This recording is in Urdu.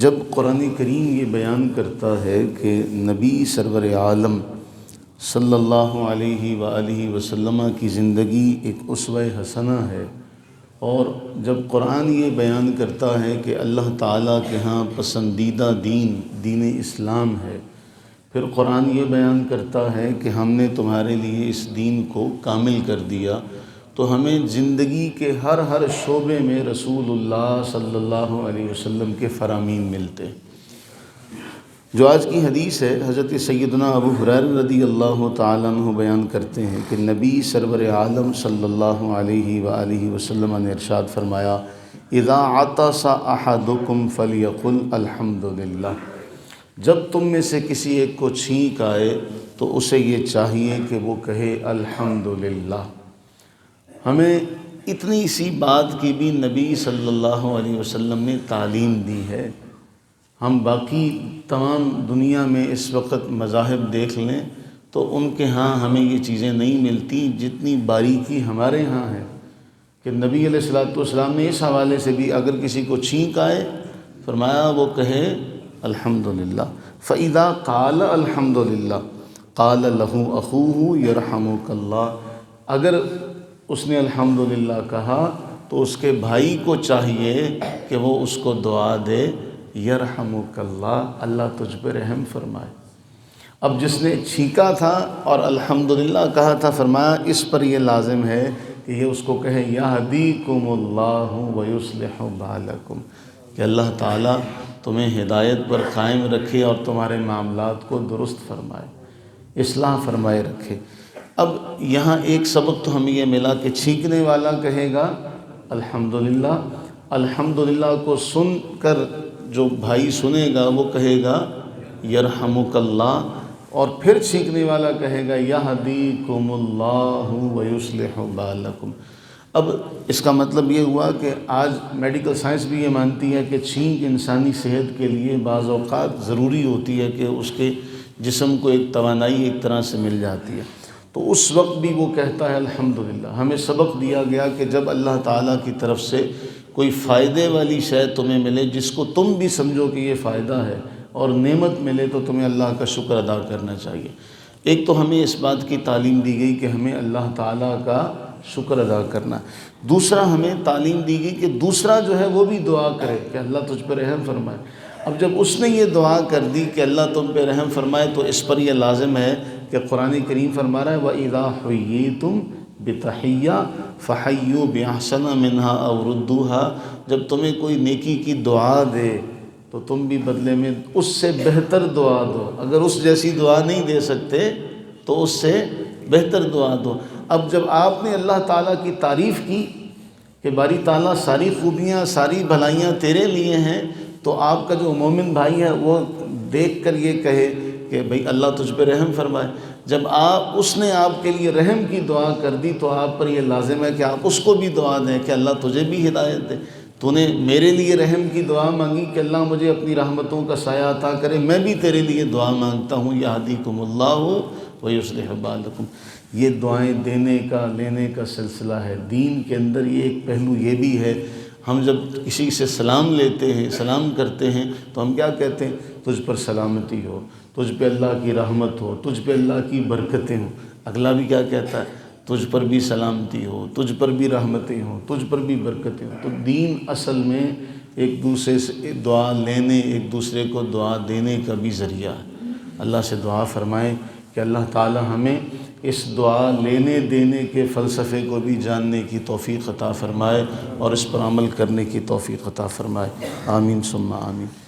جب قرآن کریم یہ بیان کرتا ہے کہ نبی سرور عالم صلی اللہ علیہ وآلہ وسلم کی زندگی ایک اسوہ حسنہ ہے، اور جب قرآن یہ بیان کرتا ہے کہ اللہ تعالیٰ کے ہاں پسندیدہ دین اسلام ہے، پھر قرآن یہ بیان کرتا ہے کہ ہم نے تمہارے لیے اس دین کو کامل کر دیا، تو ہمیں زندگی کے ہر شعبے میں رسول اللہ صلی اللہ علیہ وسلم کے فرامین ملتے۔ جو آج کی حدیث ہے، حضرت سیدنا ابو ہریرہ رضی اللہ تعالیٰ عنہ بیان کرتے ہیں کہ نبی سرور عالم صلی اللہ علیہ وآلہ وسلم نے ارشاد فرمایا، اذا عطس احدکم فلیقل الحمدللہ، جب تم میں سے کسی ایک کو چھینک آئے تو اسے یہ چاہیے کہ وہ کہے الحمدللہ۔ ہمیں اتنی سی بات کی بھی نبی صلی اللہ علیہ وسلم نے تعلیم دی ہے۔ ہم باقی تمام دنیا میں اس وقت مذاہب دیکھ لیں تو ان کے ہاں ہمیں یہ چیزیں نہیں ملتی جتنی باریکی ہمارے ہاں ہے، کہ نبی علیہ الصلوۃ والسلام نے اس حوالے سے بھی اگر کسی کو چھینک آئے فرمایا وہ کہے الحمدللہ۔ فَإِذَا قَالَ الْحَمْدُلِلَّهِ قَالَ لَهُ أَخُوهُ يَرْحَمُكَ اللَّهُ، اگر اس نے الحمدللہ کہا تو اس کے بھائی کو چاہیے کہ وہ اس کو دعا دے یرحمک اللہ، اللہ تجھ پہ رحم فرمائے۔ اب جس نے چھینکا تھا اور الحمدللہ کہا تھا، فرمایا اس پر یہ لازم ہے کہ یہ اس کو کہے یہدیکم اللہ ویصلح بالکم، کہ اللہ تعالیٰ تمہیں ہدایت پر قائم رکھے اور تمہارے معاملات کو درست فرمائے، اصلاح فرمائے رکھے۔ اب یہاں ایک سبق تو ہمیں یہ ملا کہ چھینکنے والا کہے گا الحمدللہ، الحمدللہ کو سن کر جو بھائی سنے گا وہ کہے گا یرحمک اللہ، اور پھر چھینکنے والا کہے گا یہدیکم اللہ ویصلح بالکم۔ اب اس کا مطلب یہ ہوا کہ آج میڈیکل سائنس بھی یہ مانتی ہے کہ چھینک انسانی صحت کے لیے بعض اوقات ضروری ہوتی ہے، کہ اس کے جسم کو ایک توانائی ایک طرح سے مل جاتی ہے، تو اس وقت بھی وہ کہتا ہے الحمدللہ۔ ہمیں سبق دیا گیا کہ جب اللہ تعالیٰ کی طرف سے کوئی فائدے والی شے تمہیں ملے جس کو تم بھی سمجھو کہ یہ فائدہ ہے، اور نعمت ملے، تو تمہیں اللہ کا شکر ادا کرنا چاہیے۔ ایک تو ہمیں اس بات کی تعلیم دی گئی کہ ہمیں اللہ تعالیٰ کا شکر ادا کرنا، دوسرا ہمیں تعلیم دی گئی کہ دوسرا جو ہے وہ بھی دعا کرے کہ اللہ تجھ پہ رحم فرمائے۔ اب جب اس نے یہ دعا کر دی کہ اللہ تم پہ رحم فرمائے، تو اس پر یہ لازم ہے کہ قرآن کریم فرما رہا ہے وَإِذَا حُيِّيتُم بِتَحِيَّةٍ فَحَيُّوا بِأَحْسَنَ مِنْهَا أَوْ رُدُّوهَا، جب تمہیں کوئی نیکی کی دعا دے تو تم بھی بدلے میں اس سے بہتر دعا دو، اگر اس جیسی دعا نہیں دے سکتے تو اس سے بہتر دعا دو۔ اب جب آپ نے اللہ تعالیٰ کی تعریف کی کہ باری تعالیٰ ساری خوبیاں ساری بھلائیاں تیرے لیے ہیں، تو آپ کا جو مومن بھائی ہے وہ دیکھ کر یہ کہے کہ بھئی اللہ تجھ پہ رحم فرمائے۔ جب اس نے آپ کے لیے رحم کی دعا کر دی تو آپ پر یہ لازم ہے کہ آپ اس کو بھی دعا دیں کہ اللہ تجھے بھی ہدایت دے۔ تو نے میرے لیے رحم کی دعا مانگی کہ اللہ مجھے اپنی رحمتوں کا سایہ عطا کرے، میں بھی تیرے لیے دعا مانگتا ہوں یہدیکم اللہ ویصلح بالکم۔ یہ دعائیں دینے کا لینے کا سلسلہ ہے۔ دین کے اندر یہ ایک پہلو یہ بھی ہے، ہم جب کسی سے سلام لیتے ہیں، سلام کرتے ہیں، تو ہم کیا کہتے ہیں؟ تجھ پر سلامتی ہو، تجھ پہ اللہ کی رحمت ہو، تجھ پہ اللہ کی برکتیں ہوں۔ اگلا بھی کیا کہتا ہے؟ تجھ پر بھی سلامتی ہو، تجھ پر بھی رحمتیں ہوں، تجھ پر بھی برکتیں ہوں۔ تو دین اصل میں ایک دوسرے سے دعا لینے، ایک دوسرے کو دعا دینے کا بھی ذریعہ ہے۔ اللہ سے دعا فرمائیں کہ اللہ تعالی ہمیں اس دعا لینے دینے کے فلسفے کو بھی جاننے کی توفیق عطا فرمائے اور اس پر عمل کرنے کی توفیق عطا فرمائے۔ آمین ثم آمین۔